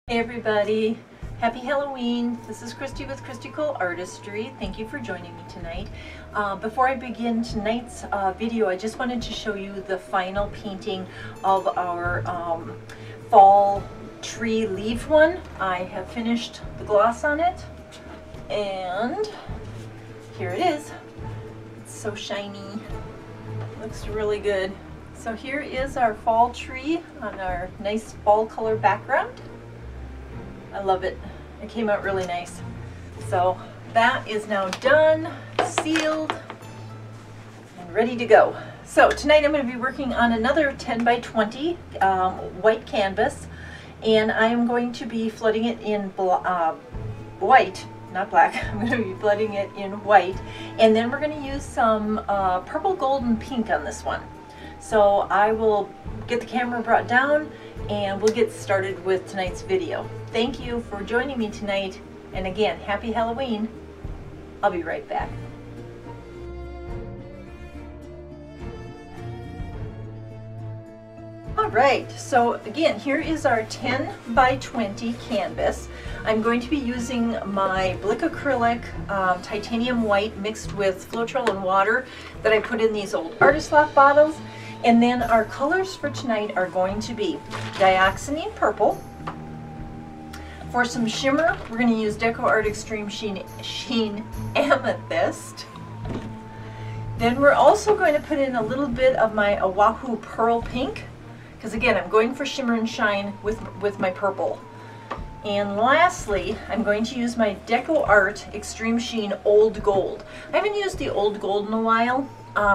Hey everybody, happy Halloween. This is Christy with Christy Cole Artistry. Thank you for joining me tonight. Before I begin tonight's video, I just wanted to show you the final painting of our fall tree leaf one. I have finished the gloss on it and here it is. It's so shiny, looks really good. So here is our fall tree on our nice fall color background. I love it. It came out really nice. So that is now done, sealed, and ready to go. So tonight I'm going to be working on another 10 by 20 white canvas, and I am going to be flooding it in white, not black. I'm going to be flooding it in white, and then we're going to use some purple, gold, and pink on this one. So I will get the camera brought down and we'll get started with tonight's video. Thank you for joining me tonight, and again, happy Halloween. I'll be right back. Alright, so again, here is our 10 by 20 canvas. I'm going to be using my Blickrylic titanium white mixed with Floetrol and water that I put in these old Artist Loft bottles. And then our colors for tonight are going to be Dioxazine Purple. For some shimmer, we're going to use Deco Art Extreme Sheen Amethyst. Then we're also going to put in a little bit of my OHUHU Pearl Pink, because again, I'm going for shimmer and shine with my purple. And lastly, I'm going to use my Deco Art Extreme Sheen Old Gold. I haven't used the Old Gold in a while.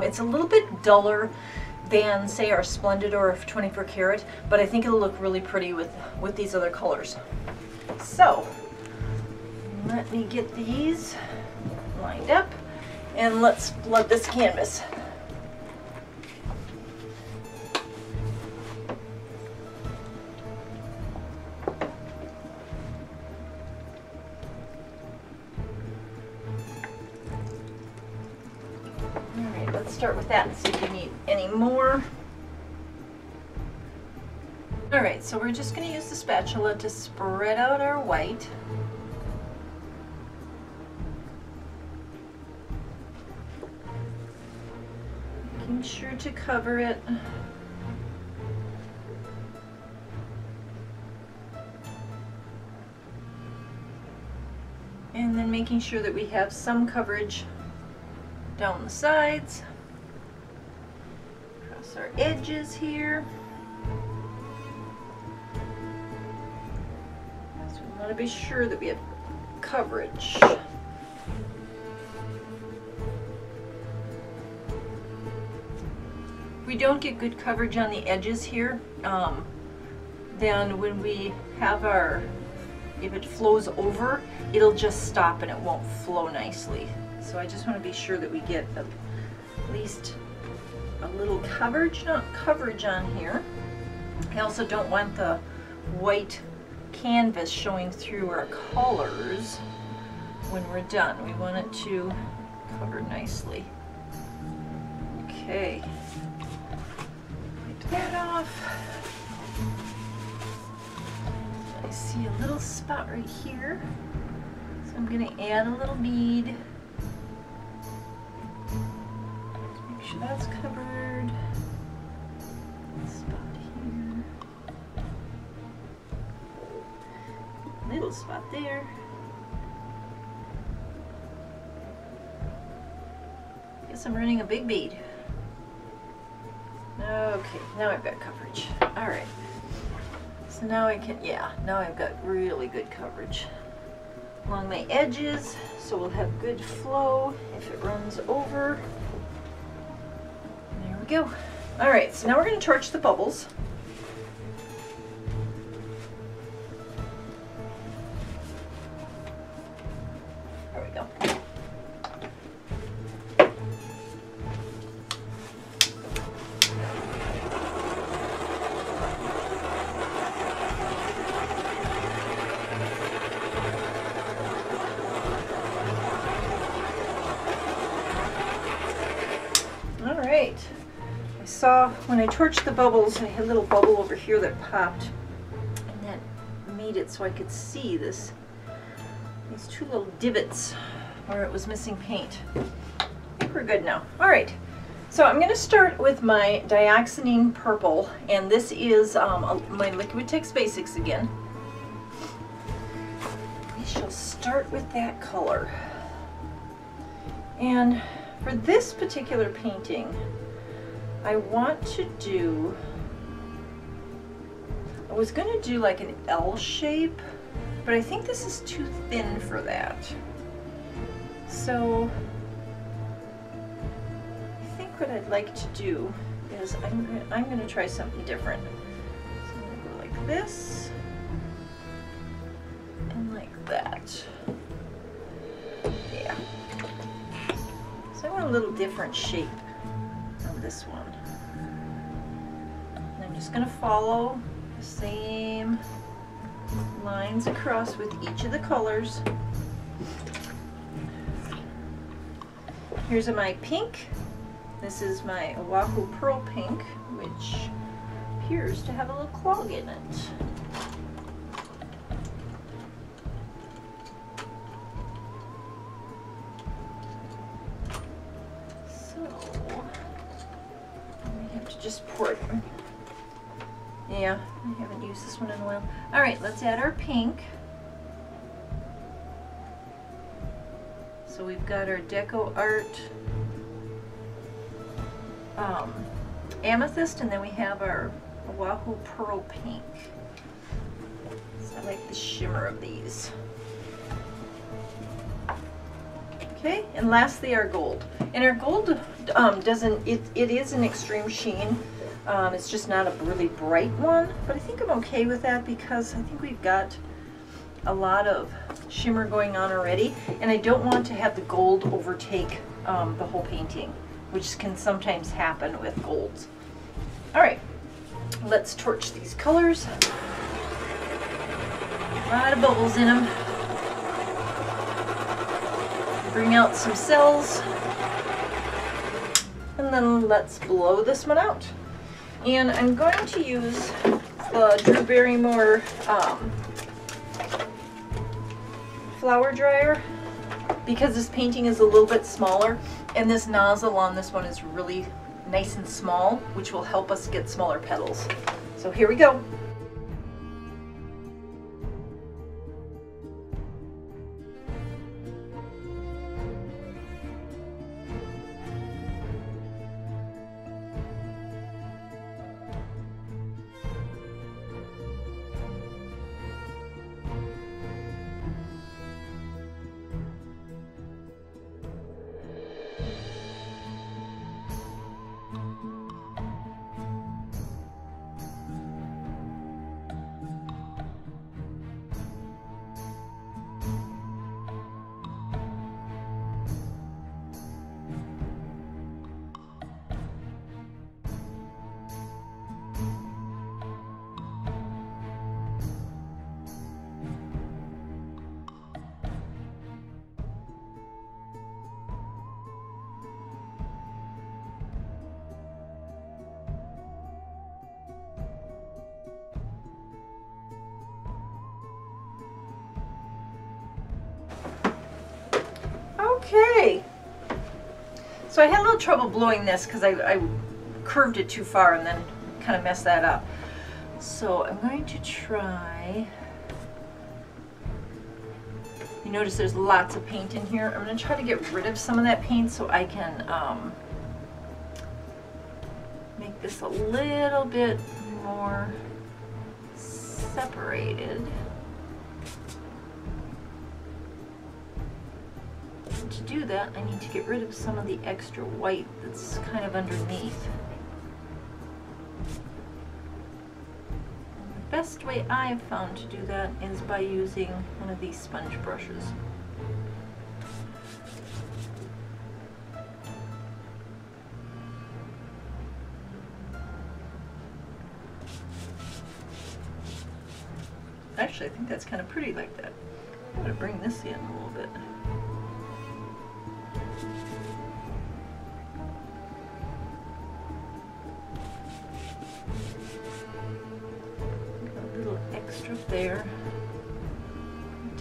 It's a little bit duller than say our Splendid or 24 karat, but I think it'll look really pretty with these other colors. So let me get these lined up and let's flood this canvas. Alright, let's start with that and see if we need any more. Alright, so we're just going to use the spatula to spread out our white. Making sure to cover it. And then making sure that we have some coverage down the sides, across our edges here. So we want to be sure that we have coverage. If we don't get good coverage on the edges here, then when we have if it flows over, it'll just stop and it won't flow nicely. So I just want to be sure that we get at least a little coverage on here. I also don't want the white canvas showing through our colors when we're done. We want it to cover nicely. Okay, wipe that off. I see a little spot right here, so I'm going to add a little bead. Make sure that's covered. Spot here. Little spot there. Guess I'm running a big bead. Okay, now I've got coverage. Alright. So now I can, now I've got really good coverage along my edges, so we'll have good flow if it runs over. There we go. Alright, so now we're going to torch the bubbles. There we go. Alright, I saw when I torched the bubbles, I had a little bubble over here that popped, and that made it it so I could see these two little divots where it was missing paint. I think we're good now. All right, so I'm going to start with my Dioxazine Purple, and this is my Liquitex Basics again. We shall start with that color. And for this particular painting, I want to do, I was going to do like an L shape, but I think this is too thin for that. So I think what I'd like to do is I'm going to try something different. So I'm going to go like this and like that. Yeah. So I want a little different shape of this one. And I'm just going to follow the same lines across with each of the colors. Here's my pink. This is my OHUHU Pearl Pink, which appears to have a little clog in it. Just pour it. Yeah, I haven't used this one in a while. All right, let's add our pink. So we've got our Deco Art Amethyst, and then we have our OHUHU Pearl Pink. So I like the shimmer of these. Okay, and lastly our gold. And our gold it is an extreme sheen. It's just not a really bright one, but I think I'm okay with that because I think we've got a lot of shimmer going on already, and I don't want to have the gold overtake the whole painting, which can sometimes happen with golds. All right, let's torch these colors. A lot of bubbles in them. Bring out some cells, and then let's blow this one out. And I'm going to use the Drew Barrymore flower dryer because this painting is a little bit smaller, and this nozzle on this one is really nice and small, which will help us get smaller petals. So here we go. Okay, so I had a little trouble blowing this because I curved it too far and then kind of messed that up. So I'm going to try, you notice there's lots of paint in here. I'm going to try to get rid of some of that paint so I can make this a little bit more separated. To do that, I need to get rid of some of the extra white that's kind of underneath. And the best way I've found to do that is by using one of these sponge brushes. Actually, I think that's kind of pretty like that. I'm going to bring this in a little bit. There.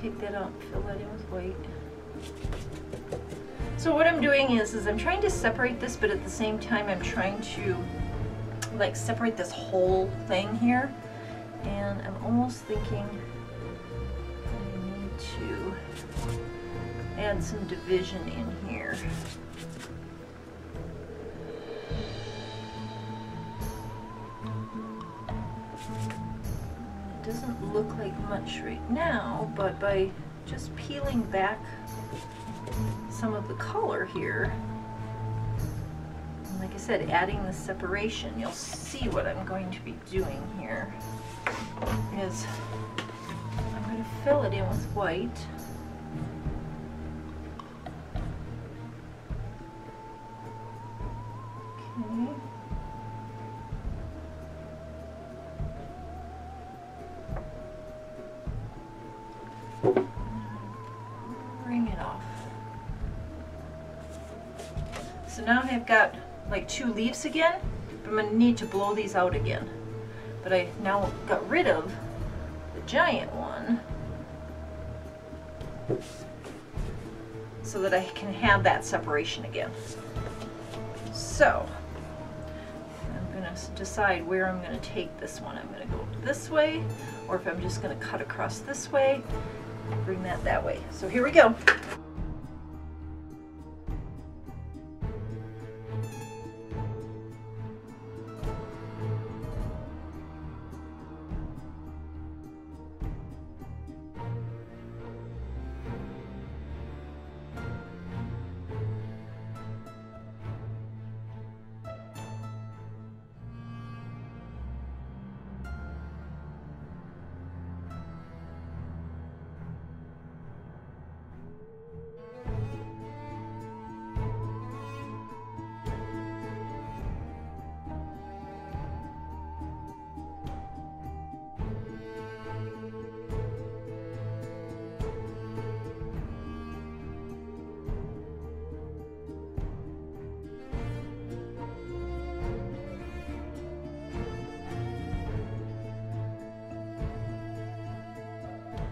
take that out and fill that in with white. So what I'm doing is I'm trying to separate this, but at the same time I'm trying to like separate this whole thing here. And I'm almost thinking I need to add some division in here. It doesn't look like much right now, but by just peeling back some of the color here, and like I said, adding the separation, you'll see what I'm going to be doing here is I'm going to fill it in with white. Okay. Bring it off. So now I've got like 2 leaves again, but I'm going to need to blow these out again. But I now got rid of the giant one so that I can have that separation again. So I'm going to decide where I'm going to take this one. I'm going to go this way, or if I'm just going to cut across this way, bring that way. So here we go.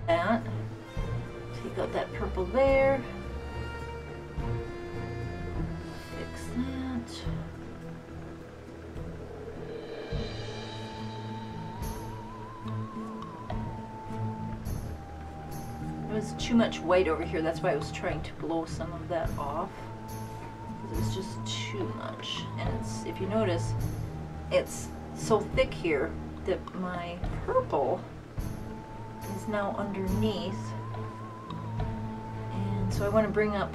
That. Take out that purple there. Fix that. There was too much white over here, that's why I was trying to blow some of that off. Because it was just too much. And it's, if you notice, it's so thick here that my purple is now underneath, and so I want to bring up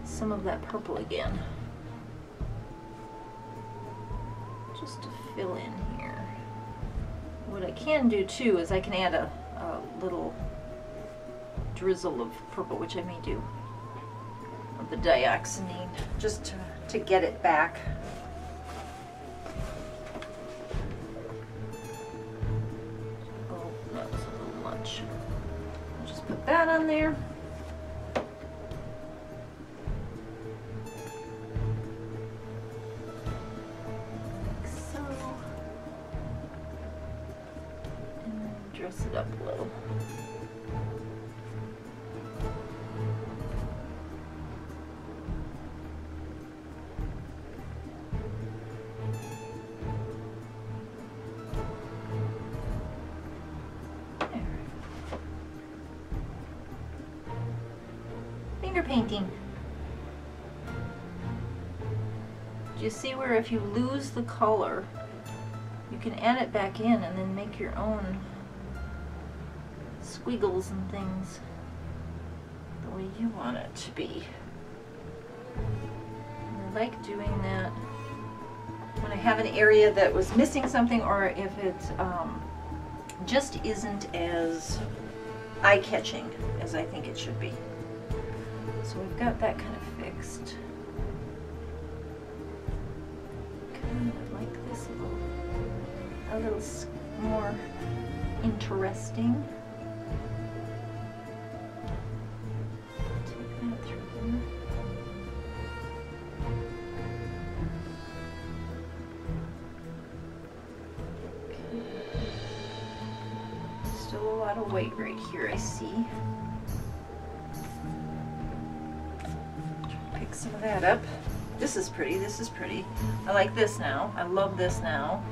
some of that purple again just to fill in here. What I can do too is I can add a little drizzle of purple, which I may do, of the dioxazine, just to get it back. I'll just put that on there. Like so. And then dress it up a little. Painting. Do you see where if you lose the color, you can add it back in and then make your own squiggles and things the way you want it to be. And I like doing that when I have an area that was missing something, or if it just isn't as eye-catching as I think it should be. So we've got that kind of fixed. Kind of like this a little more interesting. Take that through there. Okay. Still a lot lot of white right here, I see. Pick some of that up. This is pretty, this is pretty. I like this now. I love this now.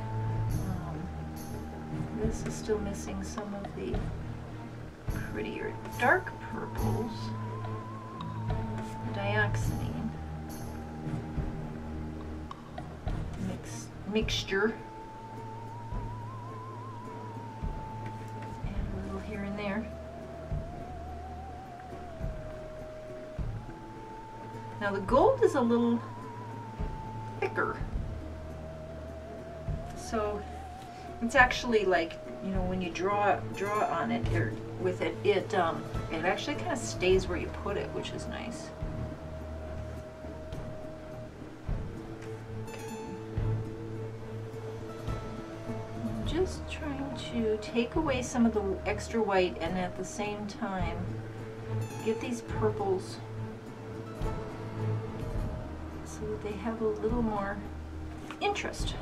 This is still missing some of the prettier dark purples. Dioxazine mixture. And a little here and there. Now the gold is a little thicker. So it's actually like, you know, when you draw on it or with it, it actually kind of stays where you put it, which is nice. I'm just trying to take away some of the extra white and at the same time get these purples so that they have a little more interest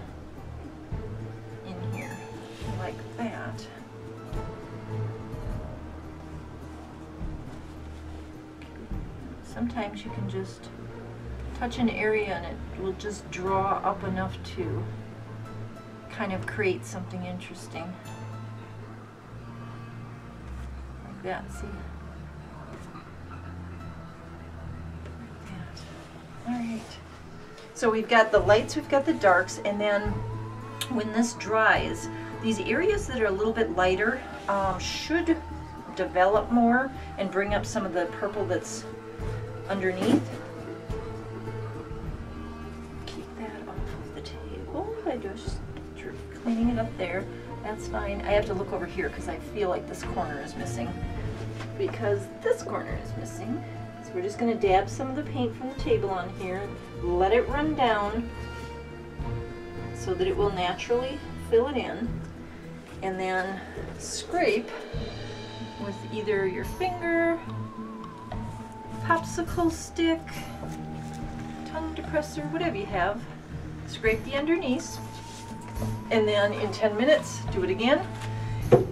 in here, like that. Sometimes you can just touch an area and it will just draw up enough to kind of create something interesting. Like that, see? Alright, so we've got the lights, we've got the darks, and then when this dries, these areas that are a little bit lighter should develop more and bring up some of the purple that's underneath. Keep that off of the table by just cleaning it up there. That's fine. I have to look over here because I feel like this corner is missing. Because this corner is missing. So we're just going to dab some of the paint from the table on here, let it run down so that it will naturally fill it in, and then scrape with either your finger, popsicle stick, tongue depressor, whatever you have. Scrape the underneath, and then in 10 minutes do it again,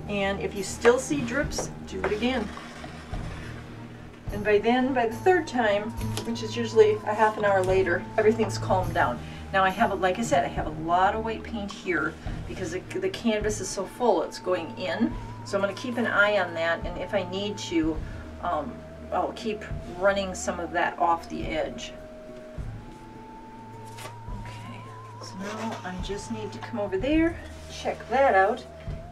and if you still see drips, do it again. And by then, by the third time, which is usually a half an hour later, everything's calmed down. Now I have, like I said, I have a lot of white paint here because the canvas is so full, it's going in. So I'm going to keep an eye on that, and if I need to, I'll keep running some of that off the edge. Okay, so now I just need to come over there, check that out,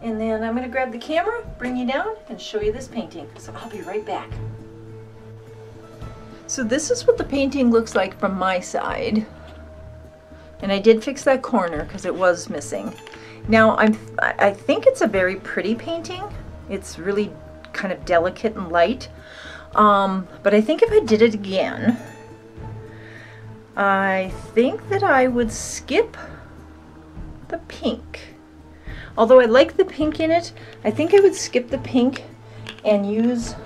and then I'm going to grab the camera, bring you down, and show you this painting. So I'll be right back. So this is what the painting looks like from my side. And I did fix that corner because it was missing. Now I think it's a very pretty painting. It's really kind of delicate and light. But I think if I did it again, I think that I would skip the pink. Although I like the pink in it, I think I would skip the pink and use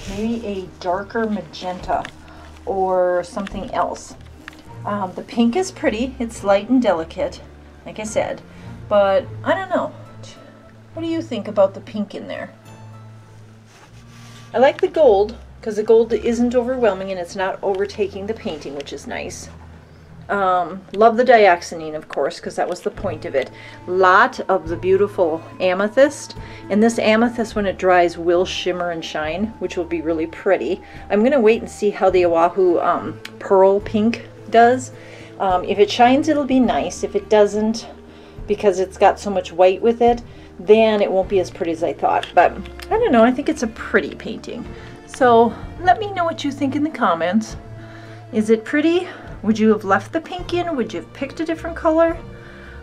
maybe a darker magenta or something else. The pink is pretty, it's light and delicate, like I said, but I don't know. What do you think about the pink in there? I like the gold because the gold isn't overwhelming and it's not overtaking the painting, which is nice. Love the dioxazine, of course, because that was the point of it. Lot of the beautiful amethyst, and this amethyst when it dries will shimmer and shine, which will be really pretty. I'm going to wait and see how the OHUHU pearl pink does. If it shines, it'll be nice. If it doesn't, because it's got so much white with it, then it won't be as pretty as I thought. But I don't know, I think it's a pretty painting. So let me know what you think in the comments. Is it pretty? Would you have left the pink in? Would you have picked a different color?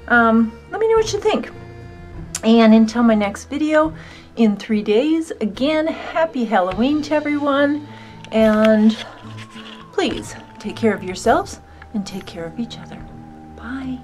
Let me know what you think. And until my next video in 3 days, again, happy Halloween to everyone. And please take care of yourselves and take care of each other. Bye.